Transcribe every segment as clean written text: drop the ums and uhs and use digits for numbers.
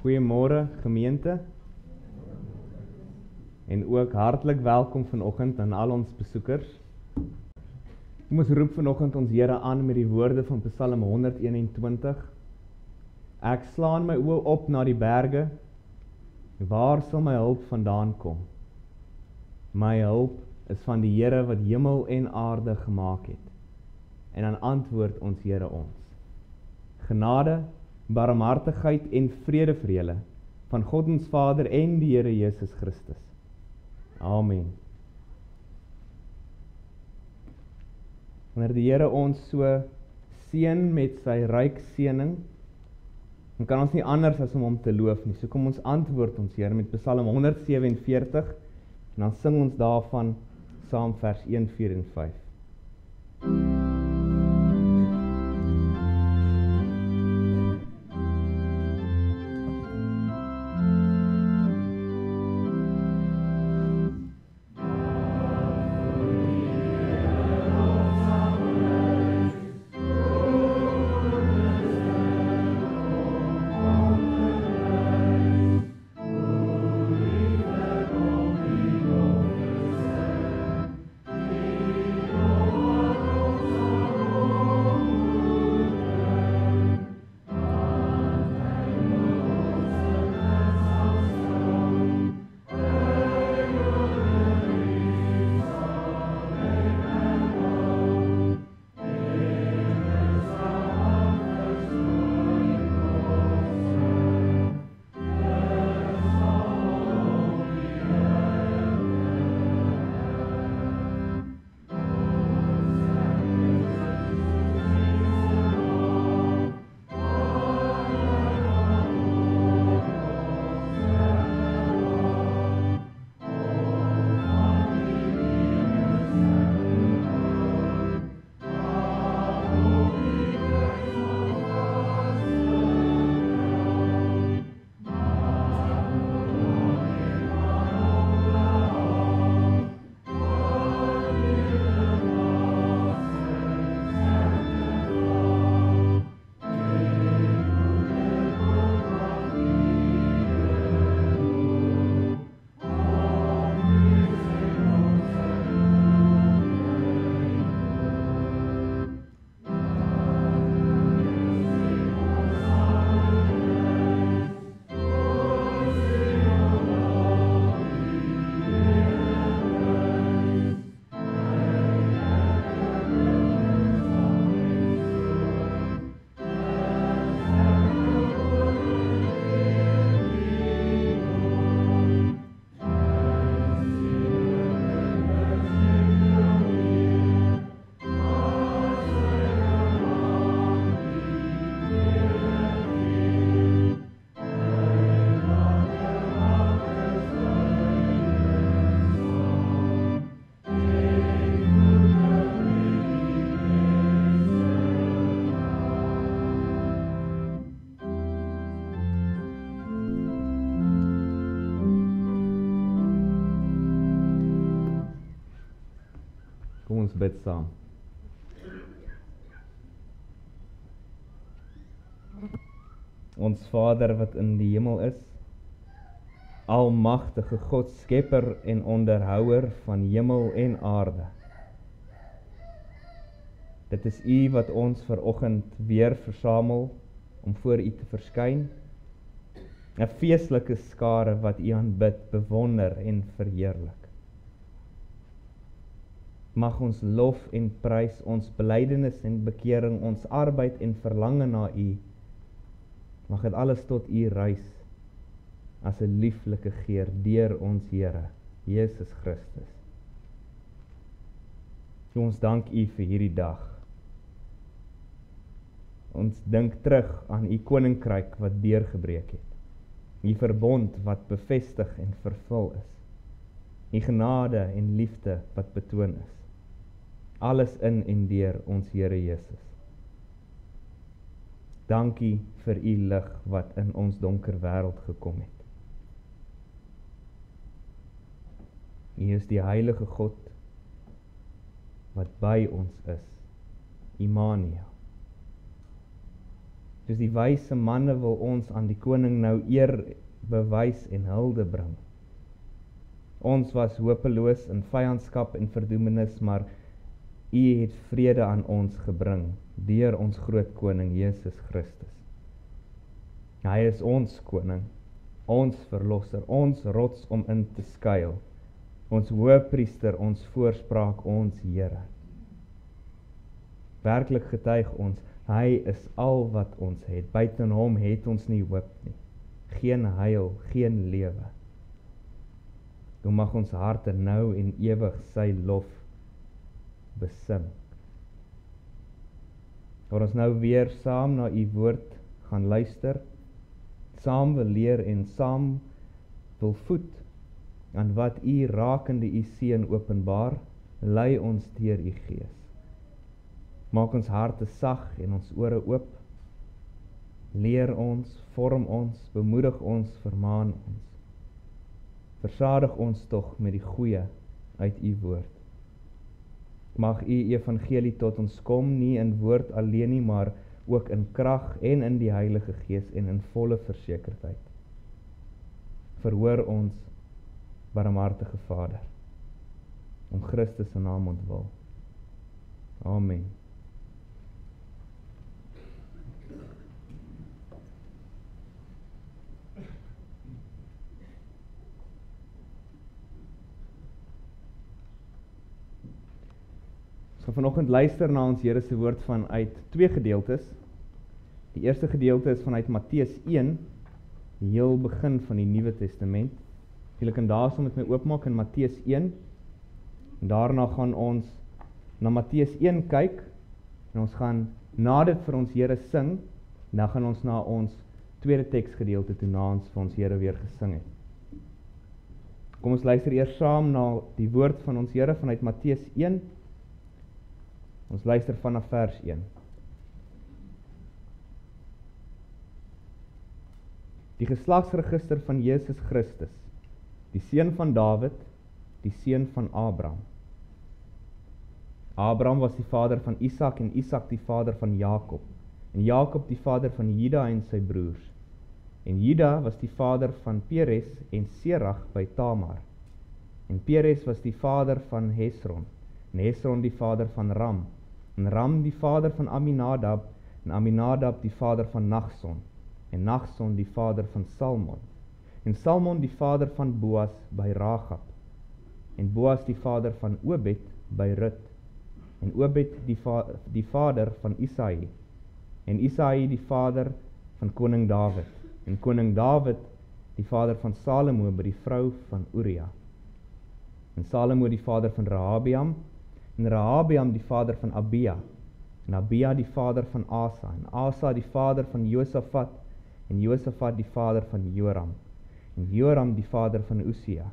Goeiemôre gemeente en ook hartlik welkom vanoggend aan al ons besoekers. Kom ons roep vanoggend ons Here aan met die woorde van Psalm 121. Ek slaan my oë op na die berge, waar sal my hulp vandaan kom? My hulp is van die Here wat hemel en aarde gemaak het. En dan antwoord ons Here ons: genade, barmhartigheid en vrede vir julle, van God ons Vader en die Here Jesus Christus. Amen. Wanneer die Here ons so seën met sy ryk seëning, dan kan ons nie anders as om hom te loof nie. So kom ons antwoord ons Here met Psalm 147, en dan sing ons daarvan saam vers 1, 4 en 5. Kom ons bid saam. Ons Vader wat in die hemel is, almagtige God, skepper en onderhouer van hemel en aarde. Dit is U wat ons vanoggend weer versamel om voor U te verskyn, 'n feestelike skare wat U aanbid, bewonder en verheerlik. Mag ons lof en prys, ons belydenis en bekering, ons arbeid en verlange na U, mag dit alles tot U reis as 'n lieflike geur deur ons Here Jesus Christus. So ons dank U vir hierdie dag. Ons dink terug aan U koninkryk wat deurgebreek het, U verbond wat bevestig en vervul is, U genade en liefde wat betoon is. Alles in en deur ons Here Jesus. Dankie vir U lig wat in ons donker wêreld gekom het. U is die heilige God wat by ons is, Immanuel. Soos die wyse manne wil ons aan die koning nou eer bewys en hulde bring. Ons was hopeloos in vyandskap en verdoemenis, maar U het vrede aan ons gebring, deur ons groot koning Jesus Christus. Hy is ons koning, ons verlosser, ons rots om in te skuil, ons hoëpriester, ons voorspraak, ons Here. Werklik getuig ons, hy is al wat ons het, buiten hom het ons nie hoop nie, geen heil, geen lewe. Hoe mag ons harte nou en ewig sy lof besing. Waar ons nou weer saam na U woord gaan luister, saam wil leer en saam wil voed aan wat U rakende U seun openbaar, lei ons deur U Gees. Maak ons harte sag en ons ore oop, leer ons, vorm ons, bemoedig ons, vermaan ons. Versadig ons tog met die goeie uit U woord. Mag U evangelie tot ons kom, nie in woord alleen nie, maar ook in krag en in die Heilige Gees en in volle versekerdheid. Verhoor ons, barmhartige Vader, om Christus se naam ontwil. Amen. Ons gaan vanoggend luister na ons Here se woord vanuit twee gedeeltes. Die eerste gedeelte is vanuit Matteus 1, die heel begin van die Nuwe Testament. Julle kan daarso met my oopmaak in Matteus 1. En daarna gaan ons na Matteus 1 kyk en ons gaan na dit vir ons Here sing. En dan gaan ons na ons tweede teksgedeelte toe na ons vir ons Here weer gesing het. Kom ons luister eers saam na die woord van ons Here vanuit Matteus 1. Ons luister vanaf vers 1. Die geslagsregister van Jesus Christus, die seun van Dawid, die seun van Abraham. Abraham was die vader van Isak en Isak die vader van Jakob. En Jakob die vader van Juda en sy broers. En Juda was die vader van Peres en Serach by Tamar. En Peres was die vader van Hesron. En Hesron die vader van Ram. En Ram die vader van Aminadab, en Aminadab die vader van Nachson, en Nachson die vader van Salmon, en Salmon die vader van Boas by Ragab, en Boas die vader van Obed by Rut, en Obed die vader van Isaï, en Isaï die vader van koning Dawid, en koning Dawid die vader van Salomo by die vrou van Uria, en Salomo die vader van Rehabeam, en Rehabeam die vader van Abia, en Abia die vader van Asa, en Asa die vader van Josafat, en Josafat die vader van Joram, en Joram die vader van Usia,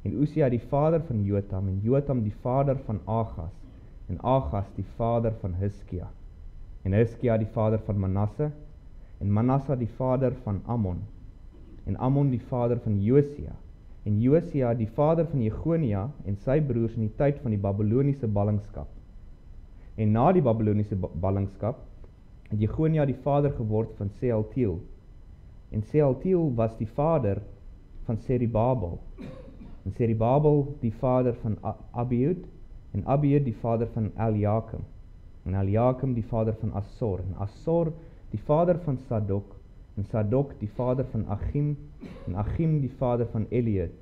en Usia die vader van Jotam, en Jotam die vader van Agas, en Agas die vader van Hiskia, en Hiskia die vader van Manasse, en Manasse die vader van Ammon, en Ammon die vader van Josia, en Josia die vader van Jegonia en sy broers in die tyd van die Babyloniese ballingskap. En na die Babyloniese ballingskap het Jegonia die vader geword van Sealtiel. En Sealtiel was die vader van Serubabel. En Serubabel die vader van Abiud, en Abiud die vader van Eliakim. En Eliakim die vader van Assor, en Assor die vader van Sadok, en Sadok die vader van Achim, en Achim die vader van Eliud,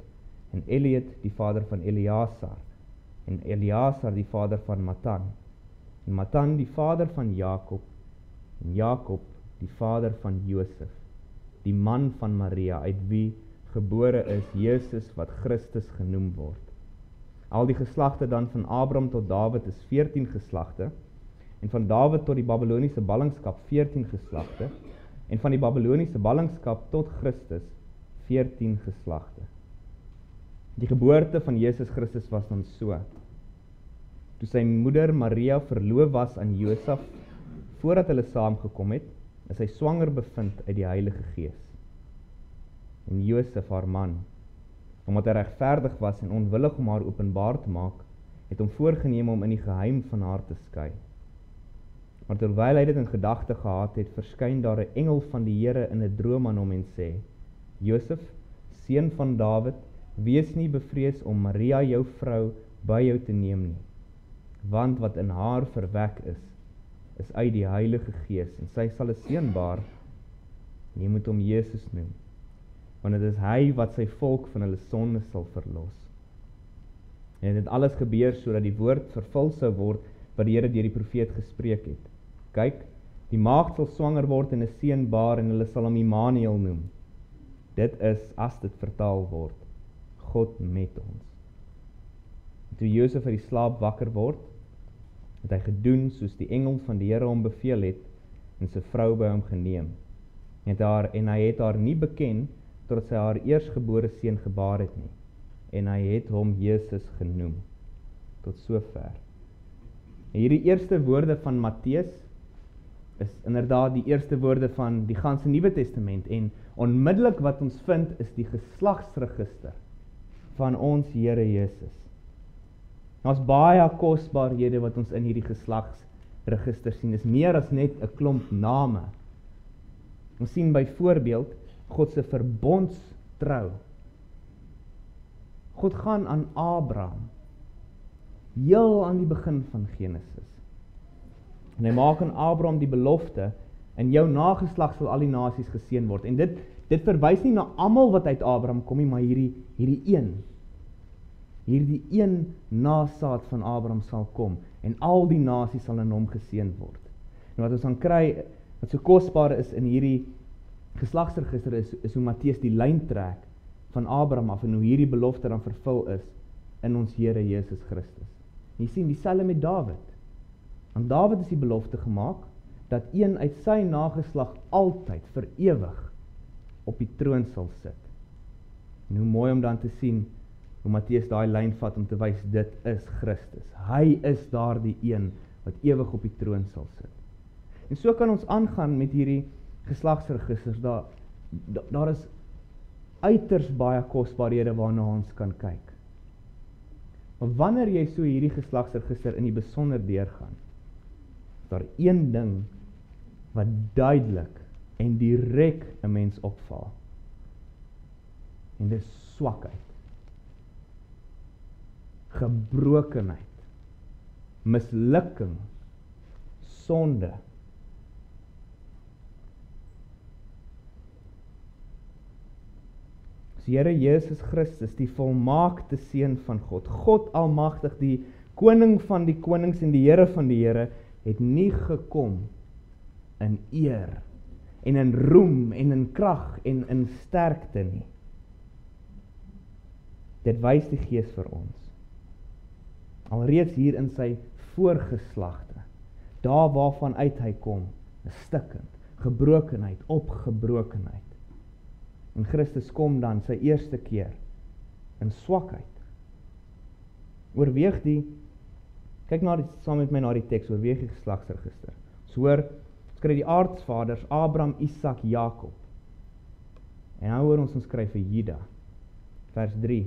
en Eliud die vader van Eleazar, en Eleazar die vader van Matan, en Matan die vader van Jakob, en Jakob die vader van Josef, die man van Maria, uit wie gebore is Jesus wat Christus genoem word. Al die geslagte dan van Abraham tot Dawid is 14 geslagte, en van Dawid tot die Babyloniese ballingskap 14 geslagte, en van die Babyloniese ballingskap tot Christus 14 geslagte. Die geboorte van Jesus Christus was dan so. Toe sy moeder Maria verloof was aan Josef, voordat hulle saamgekom het, is sy swanger bevind uit die Heilige Gees. En Josef, haar man, omdat hy regverdig was en onwillig om haar openbaar te maak, het hom voorgeneem om in die geheim van haar te skei. Maar terwyl hy dit in gedagte gehad het, verskyn daar 'n engel van die Here in 'n droom aan hom en sê: Josef, seun van Dawid, wees nie bevrees om Maria jou vrou by jou te neem nie, want wat in haar verwek is uit die Heilige Gees, en sy sal 'n seun baar, en jy moet hom Jesus noem, want dit is hy wat sy volk van hulle sonde sal verlos. En dit alles gebeur sodat die woord vervul sou word wat die Here deur die profeet gespreek het. Kyk, die maagd sal swanger word en 'n seun baar en hulle sal hom Immanuel noem. Dit is, as dit vertaal word, God met ons. En toe Josef uit die slaap wakker word, het hy gedoen soos die engel van die Here hom beveel het en sy vrou by hom geneem. En hy het haar nie beken totdat sy haar eersgebore seun gebaar het nie. En hy het hom Jesus genoem. Tot sover. En hierdie eerste woorde van Matteus is inderdaad die eerste woorde van die ganse Nuwe Testament, en onmiddellik wat ons vind is die geslagsregister van ons Here Jesus. Daar's baie kosbarehede wat ons in hierdie geslagsregister sien. Dis meer as net 'n klomp name. Ons sien byvoorbeeld God se verbondstrou. God gaan aan Abraham, heel aan die begin van Genesis. En hy maak aan Abraham die belofte, in jou nageslag sal al die nasies geseën word. En dit verwys nie na almal wat uit Abraham kom nie, maar hierdie een nasaad van Abraham sal kom, en al die nasies sal in hom geseën word. En wat ons dan kry, wat so kosbaar is in hierdie geslagsregister is hoe Matteus die lyn trek van Abraham af, en hoe hierdie belofte dan vervul is in ons Here Jesus Christus. En jy sien dieselfde met Dawid. Aan Dawid is die belofte gemaak, dat een uit sy nageslag altyd, vir ewig, op die troon sal sit. En hoe mooi om dan te sien, hoe Matteus daai lyn vat om te wys, dit is Christus. Hy is daardie een, wat ewig op die troon sal sit. En so kan ons aangaan met hierdie geslagsregisters. Daar is uiters baie kosbarehede waarna ons kan kyk. Maar wanneer jy so hierdie geslagsregister in die besonder deurgaan, is daar een ding wat duidelik en direk 'n mens opval. En dis swakheid, gebrokenheid, mislukking, sonde. Here Jesus Christus, die volmaakte seun van God, God almagtig, die koning van die konings en die Here van die Here, het nie gekom in eer en in roem en in krag en in sterkte nie. Dit wys die Gees vir ons. Alreeds hier in sy voorgeslagte, daar waarvan uit hy kom, is stikkend, gebrokenheid op gebrokenheid. En Christus kom dan sy eerste keer in swakheid. Oorweeg kyk saam met my na die teks, oorweeg die geslagsregister. Ons hoor, ons kry die aardsvaders, Abraham, Isak, Jakob. En nou hoor ons skryf vir Juda, vers 3.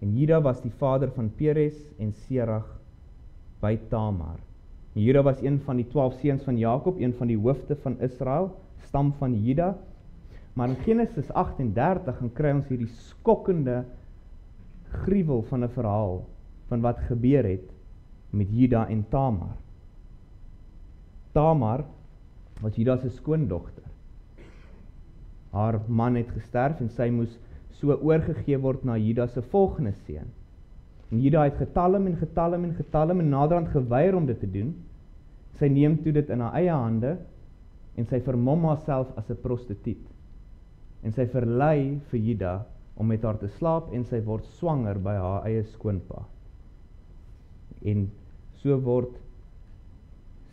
En Juda was die vader van Peres en Serach by Tamar. En Juda was een van die 12 seuns van Jakob, een van die hoofde van Israel, stam van Juda. Maar in Genesis 38 dan kry ons hierdie skokkende gruwel van 'n verhaal van wat gebeur het met Juda en Tamar. Tamar was Juda se skoondogter. Haar man het gesterf en sy moes so oorgegee word na Juda se volgende seun. En Juda het getalm en naderhand geweier om dit te doen. Sy neem toe dit in haar eie hande en sy vermom haarself as 'n prostituut. En sy verlei vir Juda om met haar te slaap en sy word swanger by haar eie skoonpa. En so word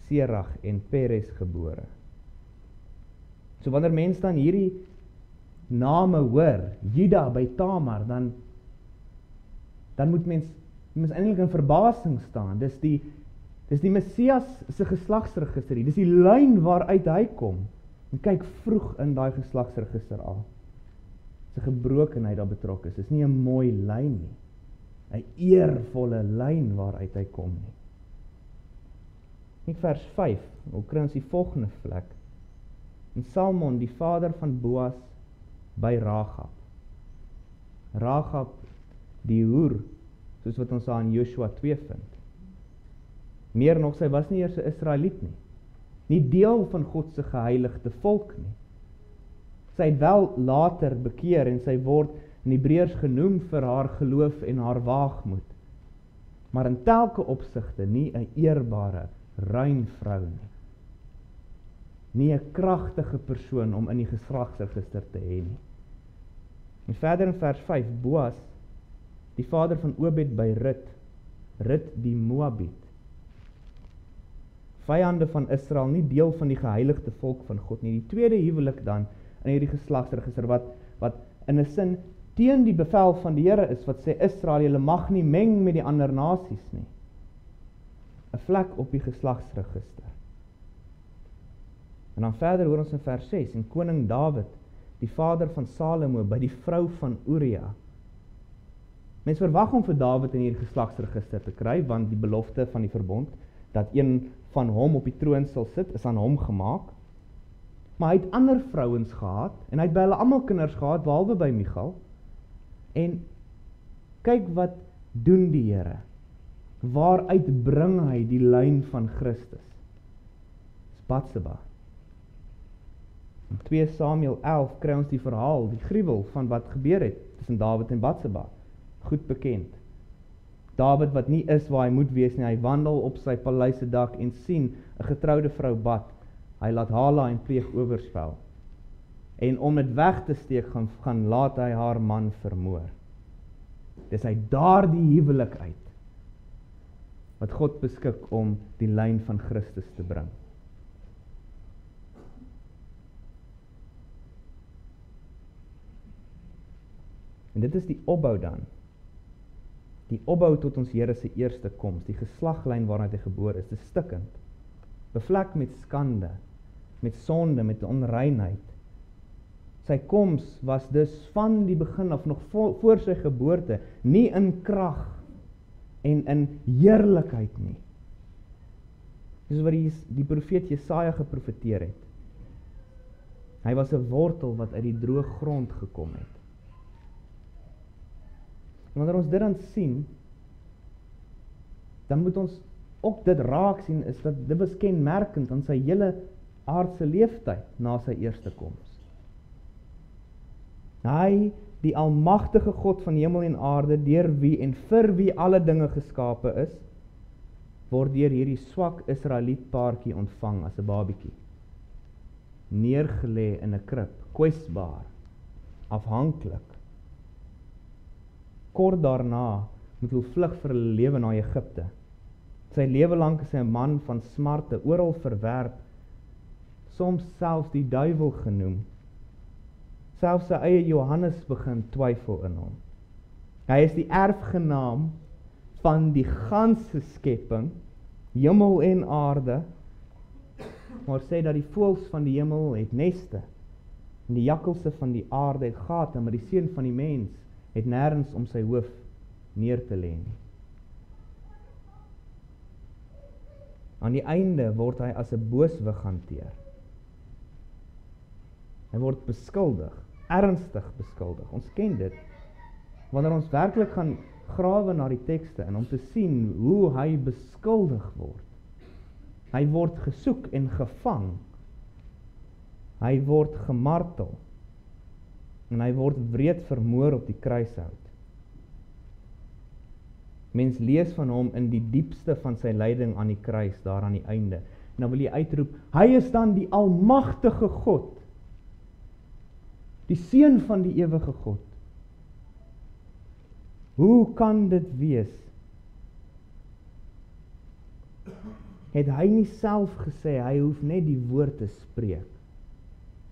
Serach en Peres gebore. So wanneer mense dan hierdie name hoor, Juda by Tamar, dan moet mens eintlik in verbasing staan. Dis die Messias se geslagsregister, dis die lyn waaruit hy kom. En kyk vroeg in daai geslagsregister al. Dis 'n gebrokenheid daar betrokke is. Dis nie 'n mooi lyn nie. 'n eervolle lyn waaruit hy kom nie. In vers 5, hoe kry ons die volgende vlek? En Salmon, die vader van Boas, by Ragab. Ragab, die hoer, soos wat ons daar in Joshua 2 vind. Meer nog, sy was nie eers 'n Israeliet nie deel van God se geheiligde volk nie. Sy het wel later bekeer en sy word in Hebreërs genoem vir haar geloof en haar waagmoed. Maar in telke opsigte nie 'n eerbare, rein vrou nie. Nie 'n kragtige persoon om in die geslagsregister te hê nie. En verder in vers 5, Boas, die vader van Obed by Rut die Moabiet. Vyande van Israel, nie deel van die geheiligde volk van God nie. Die tweede huwelik dan in hierdie geslagsregister wat in 'n sin teen die bevel van die Here is, wat sê Israel, julle mag nie meng met die ander nasies nie. 'n Vlek op die geslagsregister. En dan verder hoor ons in vers 6, en koning Dawid, die vader van Salomo, by die vrou van Uria. Mens verwag om vir Dawid in hierdie geslagsregister te kry, want die belofte van die verbond, dat een van hom op die troon sal sit, is aan hom gemaak. Maar hy het ander vrouens gehad, en hy het by hulle almal kinders gehad, behalwe by Michal. En kyk wat doen die Here. Waaruit bring hy die lyn van Christus? Dis Batseba. In 2 Samuel 11 kry ons die verhaal, die gruwel van wat gebeur het tussen Dawid en Batseba. Goed bekend. Dawid wat nie is waar hy moet wees nie, hy wandel op sy paleis se dak en sien 'n getroude vrou bad. Hy laat hala en pleeg oorspel. En om dit weg te steek, gaan laat hy haar man vermoor. Dis hy daardie huwelik uit, wat God beskik om die lyn van Christus te bring. En dit is die opbou dan. Die opbou tot ons Here se eerste koms, die geslaglyn waaruit hy gebore is, dis stikkend. Bevlek met skande, met sonde, met onreinheid. Sy koms was dus van die begin af, nog voor sy geboorte, nie in krag en in heerlikheid nie. Dis wat die profeet Jesaja geprofeteer het. Hy was 'n wortel wat uit die droë grond gekom het. En wanneer ons dit dan sien, dan moet ons ook dit raak sien, is dat dit was kenmerkend aan sy hele aardse leeftyd na sy eerste koms. Hy, die almagtige God van hemel en aarde, deur wie en vir wie alle dinge geskape is, word deur hierdie swak Israeliet paartjie ontvang as 'n babietjie. Neergelê in 'n krib, kwesbaar, afhanklik. Kort daarna moet hy vlug vir 'n lewe na Egipte. Sy lewe lank is hy 'n man van smarte, oral verwerp, soms selfs die duiwel genoem. Selfs sy eie Johannes begin twyfel in hom. Hy is die erfgenaam van die ganse skepping, hemel en aarde, maar sê dat die voëls van die hemel het neste, en die jakkalse van die aarde het gate, maar die seun van die mens het nêrens om sy hoof neer te lê nie. Aan die einde word hy as 'n booswig hanteer. Hy word beskuldig, ernstig beskuldig. Ons ken dit. Wanneer ons werklik gaan grawe na die tekste en om te sien hoe hy beskuldig word. Hy word gesoek en gevang. Hy word gemartel. En hy word wreed vermoor op die kruishout. Mens lees van hom in die diepste van sy lyding aan die kruis, daar aan die einde. En dan wil jy uitroep, hy is dan die almagtige God, die seun van die ewige God. Hoe kan dit wees? Het hy nie self gesê, hy hoef net die woord te spreek,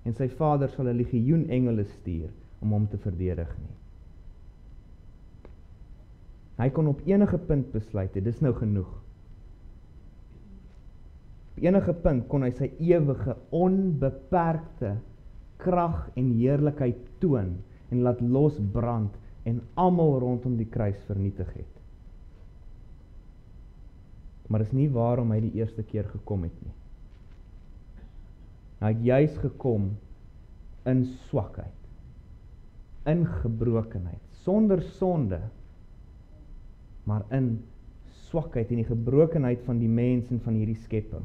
en sy Vader sal 'n legioen engele stuur om hom te verdedig nie. Hy kon op enige punt besluit, dit is nou genoeg. Op enige punt kon hy sy ewige, onbeperkte krag en heerlikheid toon en laat losbrand en almal rondom die kruis vernietig het. maar is nie waarom hy die eerste keer gekom het nie. Hy het juis gekom in swakheid, in gebrokenheid, sonder sonde, maar in swakheid en die gebrokenheid van die mens en van hierdie skepping.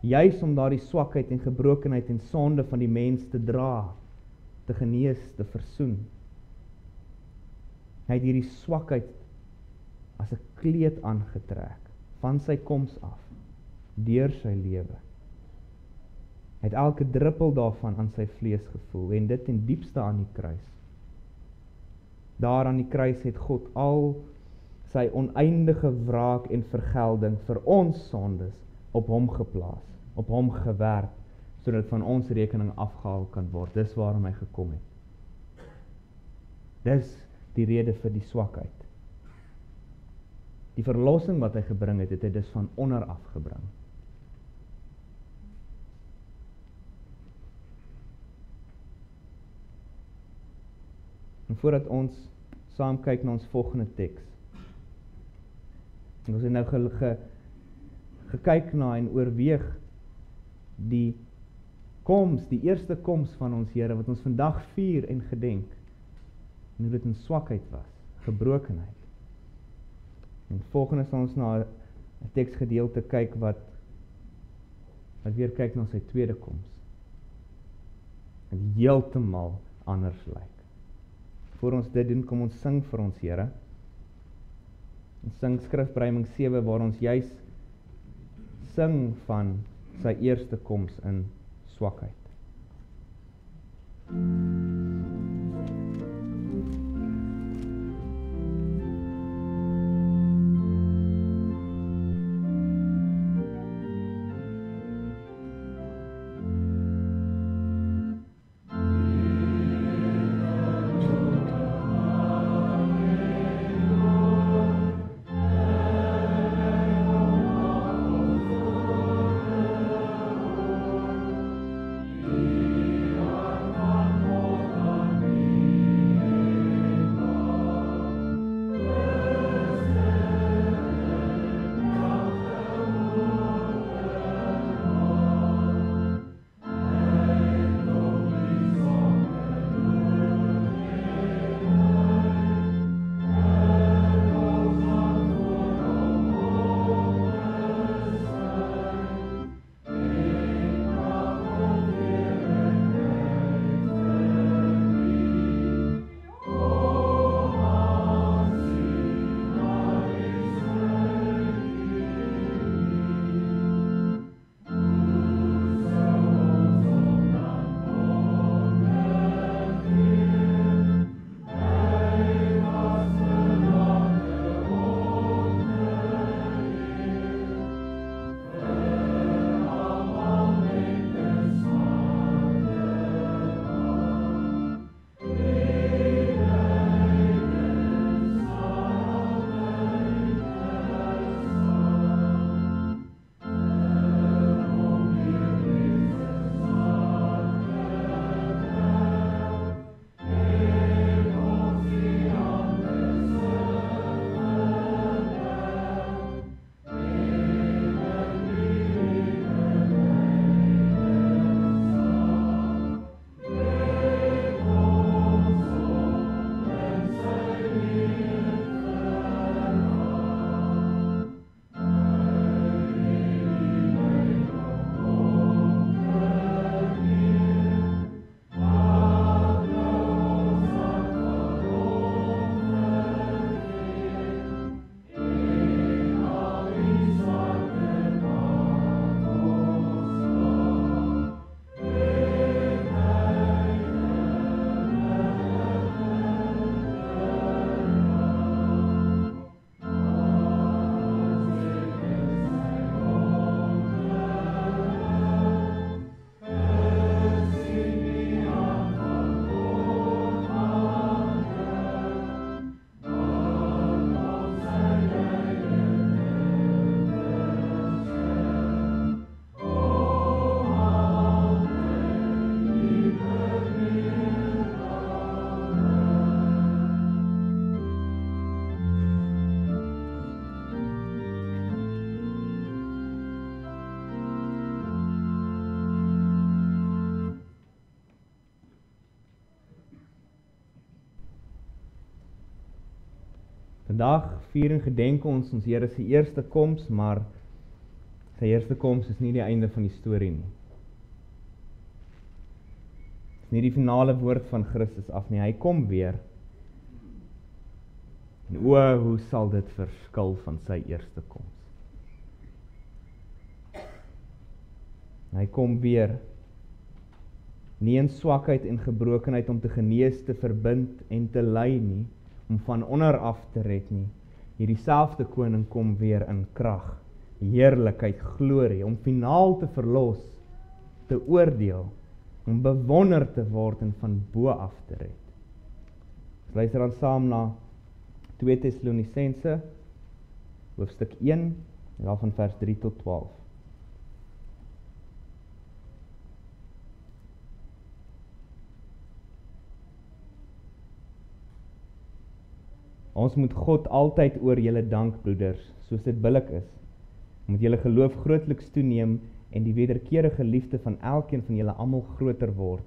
Juis om daardie swakheid en gebrokenheid en sonde van die mens te dra, te genees, te versoen. Hy het hierdie swakheid as 'n kleed aangetrek, van sy koms af, deur sy lewe. Hy het elke druppel daarvan aan sy vlees gevoel, en dit ten diepste aan die kruis. Daar aan die kruis het God al sy oneindige wraak en vergelding vir ons sondes op hom geplaas, op hom gewerp, sodat van ons rekening afgehaal kan word. Dis waarom hy gekom het. Dis die rede vir die swakheid. Die verlossing wat hy gebring het, het hy dus van onder af gebring. En voordat ons saam kyk na ons volgende teks, en ons het nou gekyk na en oorweeg die eerste koms van ons Here, wat ons vandag vier en gedenk, en hoe dit in swakheid was, gebrokenheid. En volgende sal ons na 'n teksgedeelte kyk wat weer kyk na sy tweede koms, en heeltemal anders lyk. Voor ons dit doen, kom ons sing vir ons Here. Ons sing Skrifbreiming 7, waar ons juis sing van sy eerste koms in swakheid. Oh Vandag vier en gedenk ons Here se eerste koms, maar sy eerste koms is nie die einde van die storie nie. Dit is nie die finale woord van Christus af nie, hy kom weer. En hoe sal dit verskil van sy eerste koms? Hy kom weer, nie in swakheid en gebrokenheid om te genees, te verbind en te lei nie, om van onder af te red nie. Hierdie selfde koning kom weer in krag, heerlikheid, glorie, om finaal te verlos, te oordeel, om bewonder te word en van bo af te red. Ons luister dan saam na 2 Tessalonisense, hoofstuk 1, van vers 3 tot 12. Ons moet God altyd oor julle dank, broeders, soos dit billik is. Moet julle geloof grootliks toeneem en die wederkerige liefde van elkeen van julle almal groter word,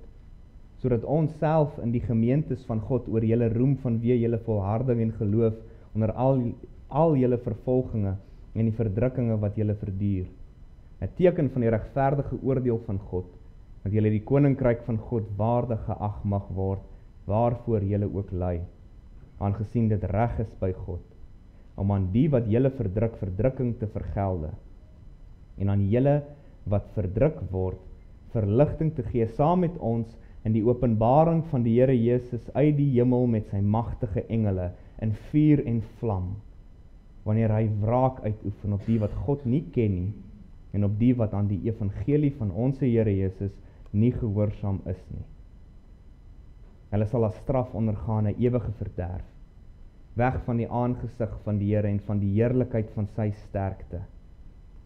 sodat ons self in die gemeentes van God oor julle roem vanweë julle volharding en geloof onder al julle vervolginge en die verdrukkinge wat julle verduur. 'n Teken van die regverdige oordeel van God, dat julle die koninkryk van God waardig geag mag word, waarvoor julle ook ly, aangesien dit reg is by God, om aan die wat julle verdruk, verdrukking te vergelde, en aan julle wat verdruk word, verligting te gee saam met ons in die openbaring van die Here Jesus uit die hemel met sy magtige engele in vuur en vlam, wanneer hy wraak uitoefen op die wat God nie ken nie, en op die wat aan die evangelie van ons Here Jesus nie gehoorsaam is nie. Hulle sal as straf ondergaan 'n ewige verderf, weg van die aangesig van die Here en van die heerlikheid van sy sterkte,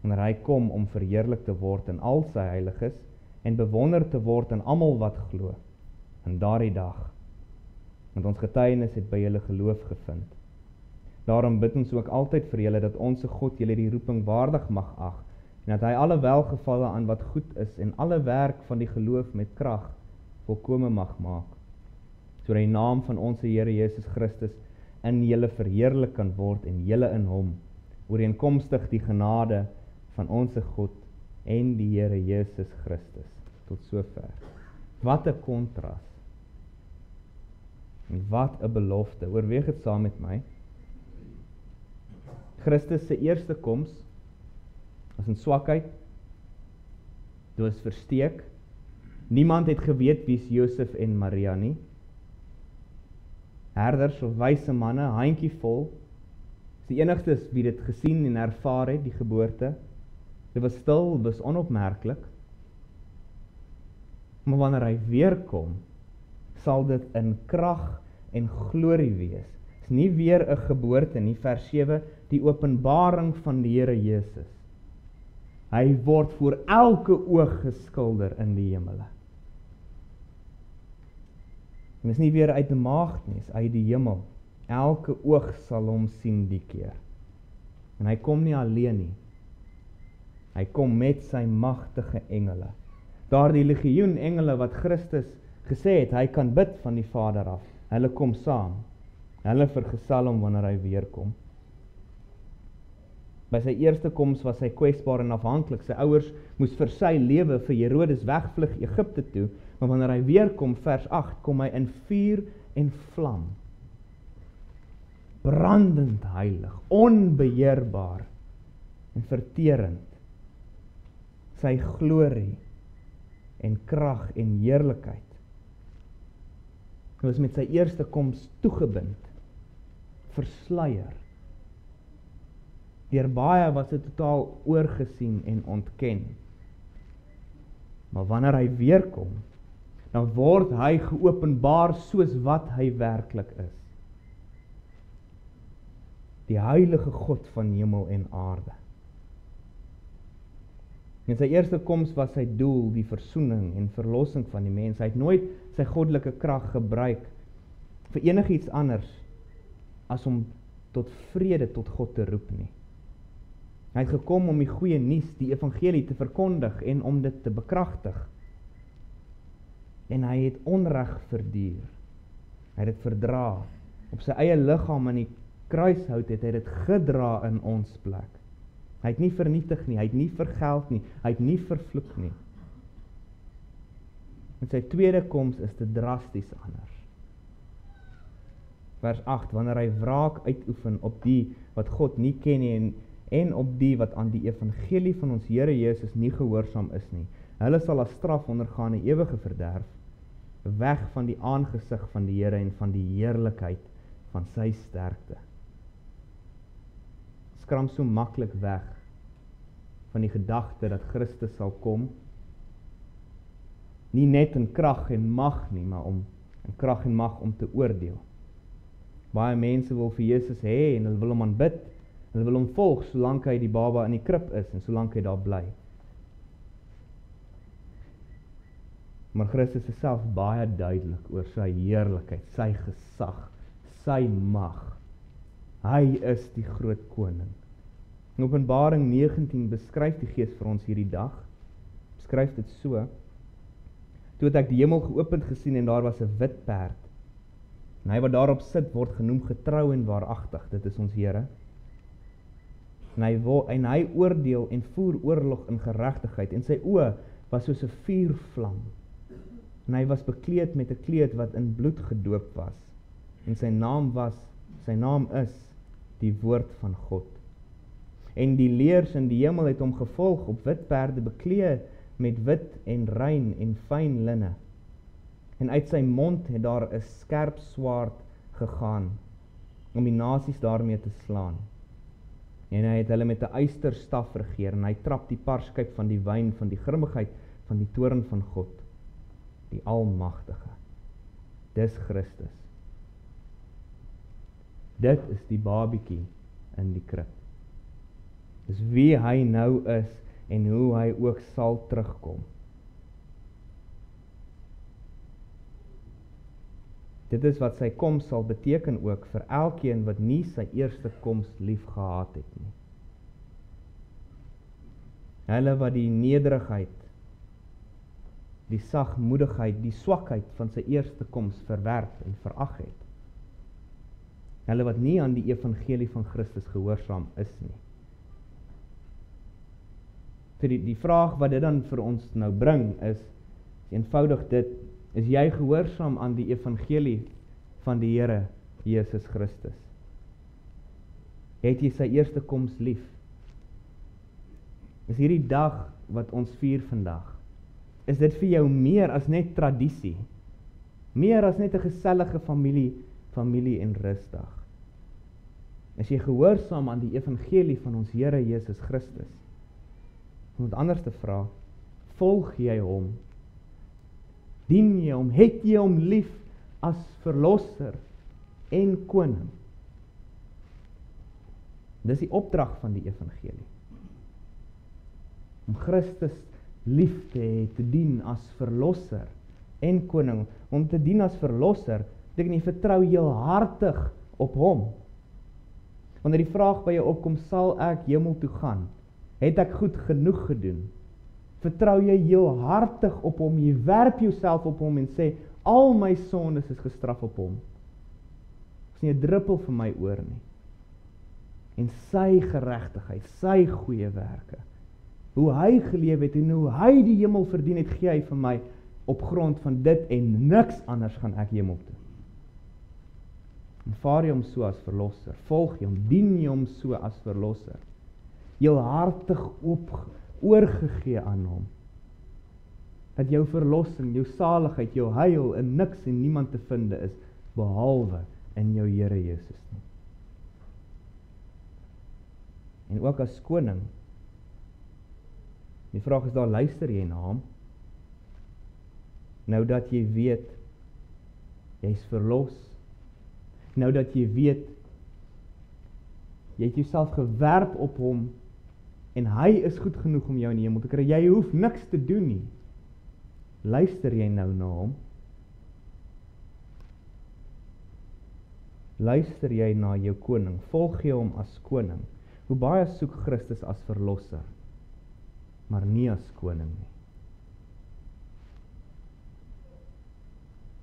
wanneer hy kom om verheerlik te word in al sy heiliges en bewonder te word in almal wat glo, in daardie dag, want ons getuienis het by julle geloof gevind. Daarom bid ons ook altyd vir julle, dat onse God julle die roeping waardig mag ag, en dat hy alle welgevalle aan wat goed is, en alle werk van die geloof met krag volkome mag maak, sodat die naam van ons Here Jesus Christus in julle verheerlik kan word en julle in hom, ooreenkomstig die genade van ons God en die Here Jesus Christus. Tot sover. Wat 'n kontras. En wat 'n belofte. Oorweeg dit saam met my. Christus se eerste koms was in swakheid, dit was versteek. Niemand het geweet wie is Josef en Maria nie. Herders of wyse manne, handjievol, is die enigstes wie dit gesien en ervaar het, die geboorte. Dit was stil, dit was onopmerklik. Maar wanneer hy weer kom, sal dit in krag en glorie wees. Dit is nie weer 'n geboorte nie, vers 7, die openbaring van die Here Jesus. Hy word voor elke oog geskilder in die hemele. En is nie weer uit die maagd nie, is uit die hemel. Elke oog sal hom sien die keer. En hy kom nie alleen nie. Hy kom met sy magtige engele. Daardie legioen engele wat Christus gesê het, hy kan bid van die Vader af. Hulle kom saam. Hulle vergesel hom wanneer hy weer kom. By sy eerste koms was hy kwesbaar en afhanklik. Sy ouers moes vir sy lewe vir Herodes wegvlug Egipte toe, maar wanneer hy weer kom, vers 8, kom hy in vuur en vlam. Brandend heilig, onbeheerbaar en verterend. Sy glorie en krag en heerlikheid. Hy was met sy eerste koms toegebind, versluier. Deur baie was dit totaal oorgesien en ontken. Maar wanneer hy weer kom, dan word hy geopenbaar soos wat hy werklik is. Die heilige God van hemel en aarde. In sy eerste koms was sy doel die versoening en verlossing van die mens. Hy het nooit sy goddelike krag gebruik vir enigiets anders as om tot vrede tot God te roep nie. Hy het gekom om die goeie nuus, die evangelie te verkondig en om dit te bekragtig. En hy het onreg verduur. Hy het dit verdra op sy eie liggaam aan die kruishout het hy dit gedra in ons plek. Hy het nie vernietig nie, hy het nie vergeld nie, hy het nie vervloek nie. En sy tweede koms is te drasties anders. Vers 8, wanneer hy wraak uitoefen op die wat God nie ken nie en op die wat aan die evangelie van ons Here Jesus nie gehoorsaam is nie. Hulle sal as straf ondergaan 'n ewige verderf, weg van die aangesig van die Here en van die heerlikheid van sy sterkte. Skram so maklik weg van die gedagte dat Christus sal kom, nie net in krag en mag nie, maar in krag en mag om te oordeel. Baie mense wil vir Jesus hê en hulle wil hom aanbid, hulle wil hom volg solank hy die baba in die krib is en solank hy daar bly. Maar Christus is self baie duidelik oor sy heerlikheid, sy gesag, sy mag. Hy is die groot koning. In Openbaring 19 beskryf die Gees vir ons hierdie dag, beskryf dit so: toe het ek die hemel geopend gesien en daar was 'n wit perd. En hy wat daarop sit word genoem getrou en waaragtig, dit is ons Here. En hy oordeel en voer oorlog in geregtigheid en sy oë was soos 'n vuurvlam. En hy was bekleed met 'n kleed wat in bloed gedoop was. En sy naam is die woord van God. En die leers in die hemel het hom gevolg op wit perde bekleed met wit en rein en fyn linne. En uit sy mond het daar 'n skerp swaard gegaan, om die nasies daarmee te slaan. En hy het hulle met 'n ysterstaf regeer, en hy trap die parskyp van die wyn van die grimmigheid van die toorn van God, die Almagtige. Dis Christus. Dit is die babietjie in die krib. Dis wie hy nou is en hoe hy ook sal terugkom. Dit is wat sy koms sal beteken ook vir elkeen wat nie sy eerste koms lief gehad het nie. Hulle wat die nederigheid, die sagmoedigheid, die swakheid van sy eerste koms verwerp en verag het. Hulle wat nie aan die evangelie van Christus gehoorsaam is nie. Die vraag wat dit dan vir ons nou bring is eenvoudig dit: is jy gehoorsaam aan die evangelie van die Here Jesus Christus? Het jy sy eerste koms lief? Is hierdie dag wat ons vier vandag, is dit vir jou meer as net tradisie? Meer as net 'n gesellige familie en rusdag? Is jy gehoorsaam aan die evangelie van ons Here Jesus Christus? Om het anders te vra, volg jy hom? Dien jy hom? Het jy hom lief as verlosser en koning? Dis die opdrag van die evangelie. Om Christus lief te hê, te dien as verlosser en koning. Om te dien as verlosser, beteken jy vertrou heelhartig op hom. Wanneer die vraag by jou opkom, sal ek hemel toe gaan? Het ek goed genoeg gedoen? Vertrou jy heelhartig op hom, jy werp jouself op hom en sê, al my sondes is gestraf op hom. Is nie 'n druppel vir my oor nie. En sy geregtigheid, sy goeie werke, hoe hy geleef het en hoe hy die hemel verdien het, gee hy vir my op grond van dit en niks anders gaan ek hemel toe. Aanvaar jy hom so as verlosser, volg jy hom, dien jy hom so as verlosser, heelhartig oorgegee aan hom, dat jou verlossing, jou saligheid, jou heil in niks en niemand te vind is, behalwe in jou Here Jesus nie. En ook as koning, die vraag is daar, luister jy na hom? Nou dat jy weet, jy is verlos, nou dat jy weet, jy het jouself gewerp op hom, en hy is goed genoeg om jou in die hemel te kry, jy hoef niks te doen nie. Luister jy nou na hom? Luister jy na jou koning? Volg jy hom as koning? Hoe baie soek Christus as verlosser, maar nie as koning nie.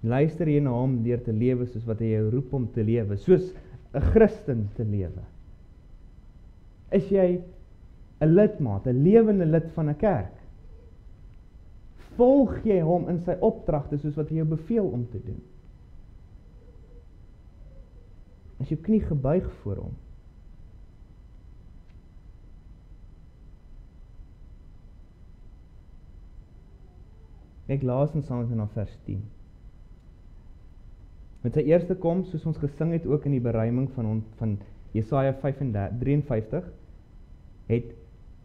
Luister jy na hom deur te lewe soos wat hy jou roep om te lewe, soos 'n Christen te lewe? Is jy 'n lidmaat, 'n lewende lid van 'n kerk? Volg jy hom in sy opdragte soos wat hy jou beveel om te doen? Is jou knie gebuig voor hom? Ek laasens saam met na vers 10. Met sy eerste koms, soos ons gesing het ook in die beruiming van Jesaja 53, het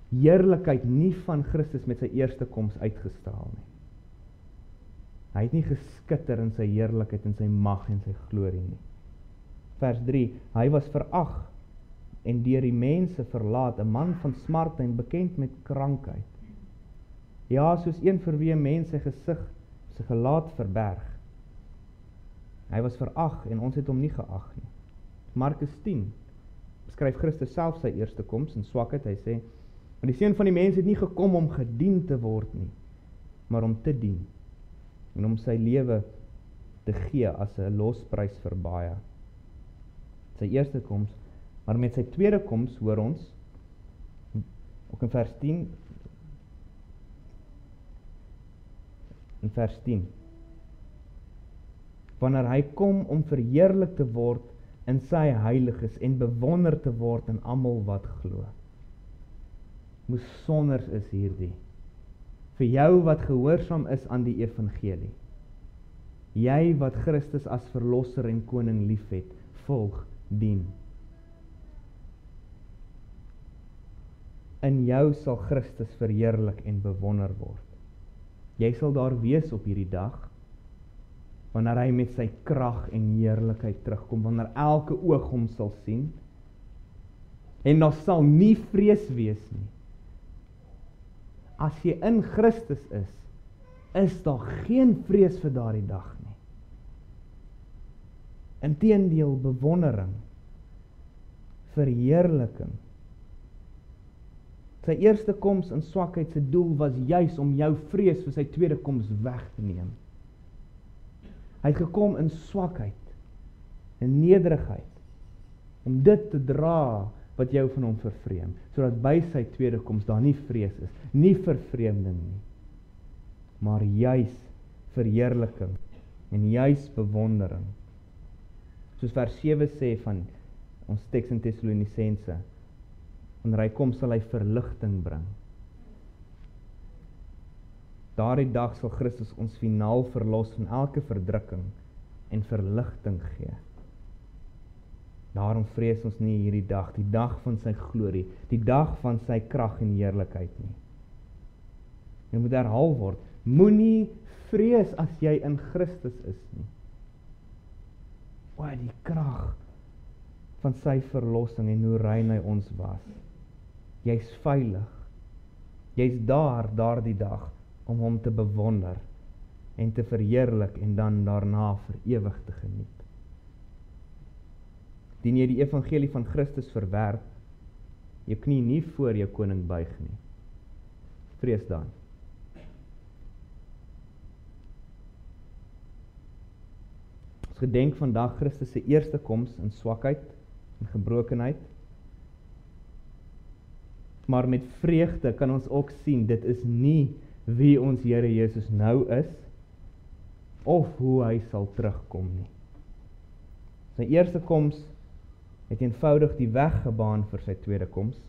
heerlikheid nie van Christus met sy eerste koms uitgestraal nie. Hy het nie geskitter in sy heerlikheid en sy mag en sy glorie nie. Vers 3, hy was verag en deur die mense verlaat, 'n man van smarte en bekend met krankheid. Ja, soos een vir wie 'n mens sy gesig, sy gelaat verberg. Hy was verag en ons het hom nie geag nie. Markus 10 beskryf Christus self sy eerste koms in swakheid. Hy sê, maar die Seun van die mens het nie gekom om gedien te word nie, maar om te dien en om sy lewe te gee as 'n losprys vir baie. Sy eerste koms, maar met sy tweede koms hoor ons ook in vers 10 wanneer hy kom om verheerlik te word in sy heiliges en bewonder te word in almal wat glo. Hoe sonders is hierdie vir jou wat gehoorsaam is aan die evangelie. Jy wat Christus as verlosser en koning liefhet, volg, dien. In jou sal Christus verheerlik en bewonder word. Jy sal daar wees op hierdie dag, wanneer hy met sy krag en heerlikheid terugkom, wanneer elke oog hom sal sien, en daar sal nie vrees wees nie. As jy in Christus is daar geen vrees vir daardie dag nie. Inteendeel bewondering, verheerliking. Sy eerste koms in swakheid, sy doel was juis om jou vrees vir sy tweede koms weg te neem. Hy het gekom in swakheid, in nederigheid, om dit te dra wat jou van hom vervreem, sodat by sy tweede koms daar nie vrees is, nie vervreemding nie, maar juis verheerliking en juis bewondering. Soos vers 7 sê van ons teks in Tessalonisense, wanneer hy kom sal hy verligting bring. Daardie dag sal Christus ons finaal verlos van elke verdrukking en verligting gee. Daarom vrees ons nie hierdie dag, die dag van sy glorie, die dag van sy krag en heerlikheid nie. Jy moet herhaal word, moenie vrees as jy in Christus is nie. O, die krag van sy verlossing en hoe rein hy ons was. Jy's veilig. Jy's daardie dag om hom te bewonder en te verheerlik en dan daarna vir ewig te geniet. Dien jy die evangelie van Christus verwerp, jou knie nie voor jou koning buig nie. Vrees dan. Ons gedenk vandag Christus se eerste koms in swakheid en gebrokenheid. Maar met vreugde kan ons ook sien, dit is nie wie ons Here Jesus nou is, of hoe hy sal terugkom nie. Sy eerste koms het eenvoudig die weg gebaan vir sy tweede koms.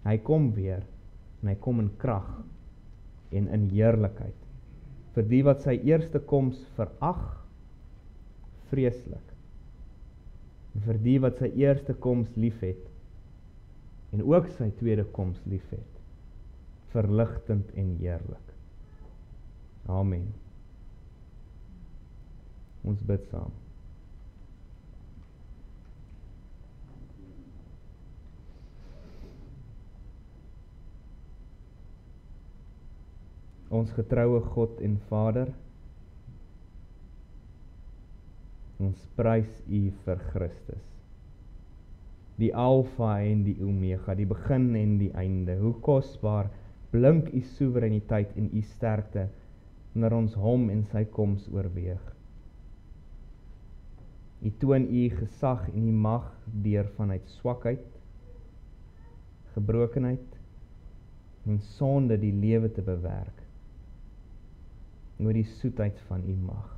Hy kom weer, en hy kom in krag en in heerlikheid. Vir die wat sy eerste koms verag, vreeslik. En vir die wat sy eerste koms liefhet, en ook sy tweede koms liefhet, verligtend en heerlik. Amen. Ons bid saam. Ons getroue God en Vader, ons prys U vir Christus, die Alfa en die Omega, die begin en die einde. Hoe kosbaar blink U soewereiniteit en U sterkte, wanneer ons hom en sy koms oorweeg. U toon u gesag en u mag deur vanuit swakheid, gebrokenheid en sonde die lewe te bewerk, met die soetheid van u mag.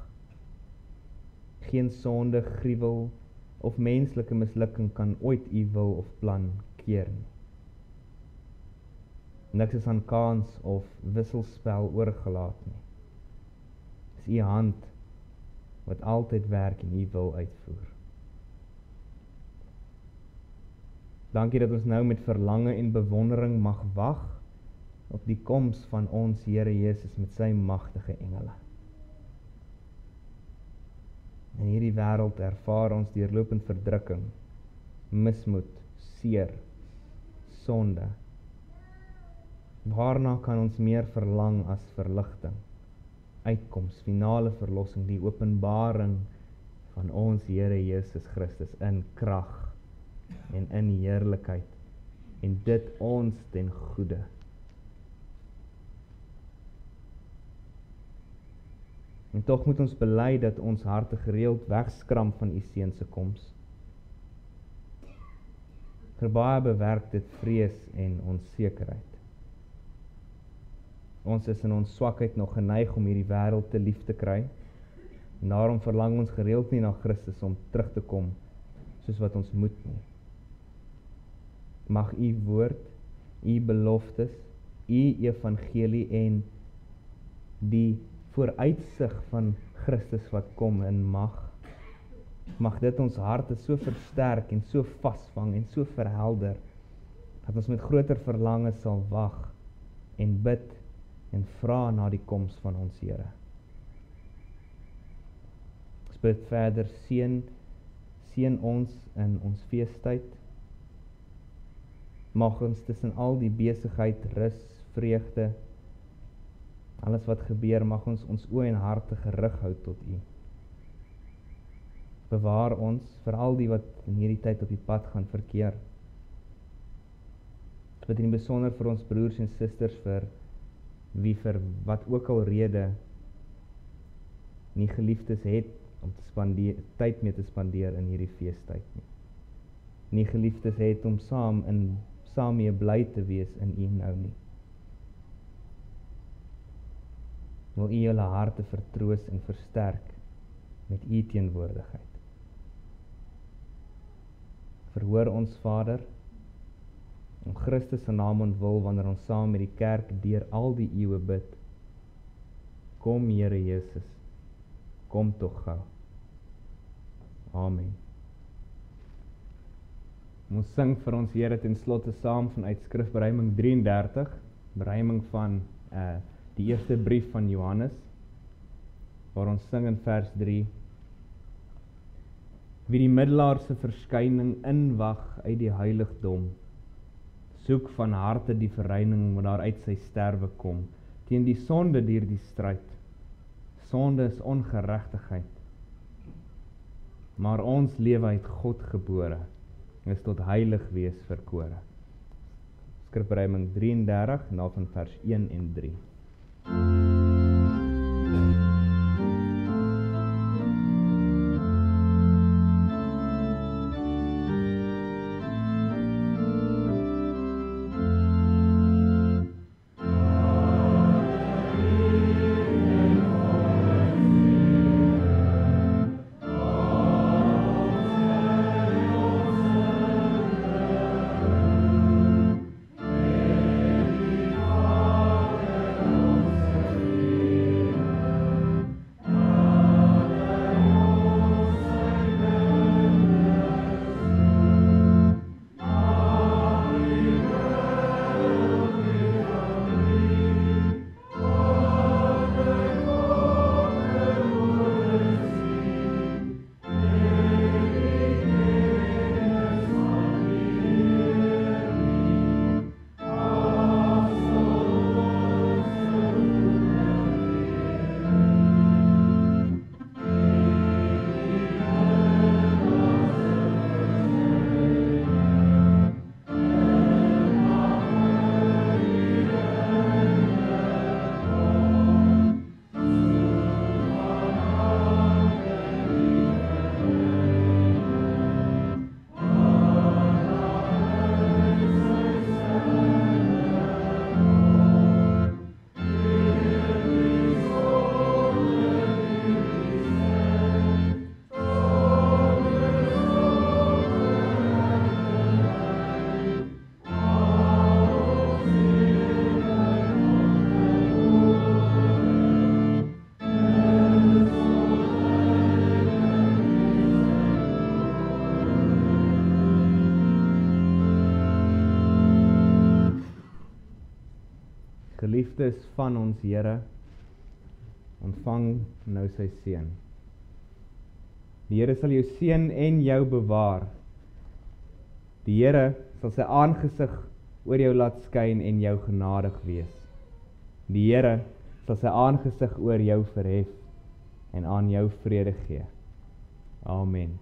Geen sonde, gruwel of menslike mislukking kan ooit u wil of plan keer nie. Niks is aan kans of wisselspel oorgelaat nie. Dis u hand wat altyd werk en u wil uitvoer. Dankie dat ons nou met verlange en bewondering mag wag op die koms van ons Here Jesus met sy magtige engele. In hierdie wêreld ervaar ons deurlopend verdrukking, mismoed, seer, sonde. Waarna kan ons meer verlang as verligting, uitkoms, finale verlossing, die openbaring van ons Here Jesus Christus in krag en in heerlikheid, en dit ons ten goeie. En tog moet ons bely dat ons harte gereeld wegskram van u seun se koms. Vir baie bewerk dit vrees en onsekerheid. Ons is in ons swakheid nog geneig om hierdie wêreld te lief te kry, en daarom verlang ons gereeld nie na Christus om terug te kom, soos wat ons moet nie. Mag u woord, u beloftes, u evangelie en die vooruitsig van Christus wat kom in mag dit ons harte so versterk en so vasvang en so verhelder, dat ons met groter verlange sal wag en bid en vra na die koms van ons Here. Ons bid verder, seën ons in ons feestyd. Mag ons tussen al die besigheid, rus, vreugde, alles wat gebeur, mag ons oë en harte gerig hou tot u. Bewaar ons vir al die wat in hierdie tyd op die pad gaan verkeer. Bid in besonder vir ons broers en susters, vir wie vir wat ook al rede nie geliefdes het om tyd mee te spandeer in hierdie feestyd nie. Nie geliefdes het om saam mee bly te wees in u nou nie. Wil u julle harte vertroos en versterk met u teenwoordigheid. Verhoor ons Vader, om Christus se naam ontwil, wanneer ons saam met die kerk deur al die eeue bid. Kom Here Jesus, kom tog gou. Amen. Ons sing vir ons Here ten slotte saam vanuit Skrif Bereiming 33, bereiming van die eerste brief van Johannes, waar ons sing in vers 3, wie die middelaar se verskyning inwag uit die heiligdom, soek van harte die verreining wat daar uit sy sterwe kom, teen die sonde deur die stryd. Sonde is ongeregtigheid, maar ons lewe uit God gebore, is tot heilig wees verkore. Skrif Bereiming 33, na van vers 1 en 3. geliefdes van ons Here, ontvang nou sy seën. Die Here sal jou seën en jou bewaar. Die Here sal sy aangesig oor jou laat skyn en jou genadig wees. Die Here sal sy aangesig oor jou verhef en aan jou vrede gee. Amen.